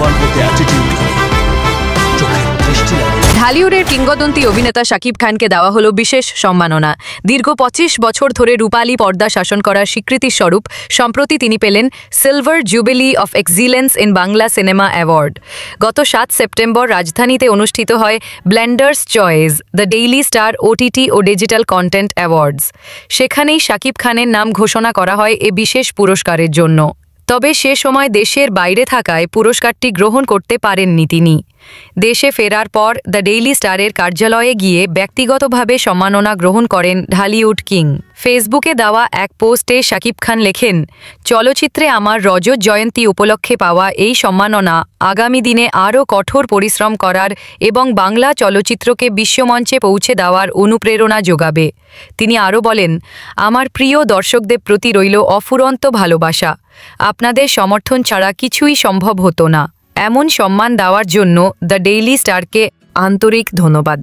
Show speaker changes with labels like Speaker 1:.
Speaker 1: one with the attitude, চোখের দৃষ্টি লাগে।
Speaker 2: ঢালিউডের কিংবদন্তি অভিনেতা শাকিব খানকে দেওয়া হলো বিশেষ সম্মাননা। দীর্ঘ 25 বছর ধরে রূপালী পর্দা শাসন করার স্বীকৃতি স্বরূপ সম্প্রতি তিনি পেলেন silver jubilee of excellence in Bangla cinema award. গত 7 সেপ্টেম্বর রাজধানীতে অনুষ্ঠিত হয় Blenders Choice, the Daily Star OTT ও ডিজিটাল কন্টেন্ট অ্যাওয়ার্ডস। সেখানেই শাকিব খানের নাম ঘোষণা করা হয় এ বিশেষ পুরস্কারের জন্য। তবে সে সময় দেশের বাইরে থাকায় পুরস্কারটি গ্রহণ করতে পারেননি তিনি। দেশে ফেরার পর দ্য ডেইলি স্টারের কার্যালয়ে গিয়ে ব্যক্তিগতভাবে সম্মাননা গ্রহণ করেন ঢালিউড কিং। ফেসবুকে দেওয়া এক পোস্টে শাকিব খান লেখেন, চলচ্চিত্রে আমার রজত জয়ন্তী উপলক্ষে পাওয়া এই সম্মাননা আগামী দিনে আরও কঠোর পরিশ্রম করার এবং বাংলা চলচ্চিত্রকে বিশ্বমঞ্চে পৌঁছে দেওয়ার অনুপ্রেরণা যোগাবে। তিনি আরও বলেন, আমার প্রিয় দর্শকদের প্রতি রইল অফুরন্ত ভালোবাসা। আপনাদের সমর্থন ছাড়া কিছুই সম্ভব হতো না। এমন সম্মান দেওয়ার জন্য দ্য ডেইলি স্টারকে আন্তরিক ধন্যবাদ।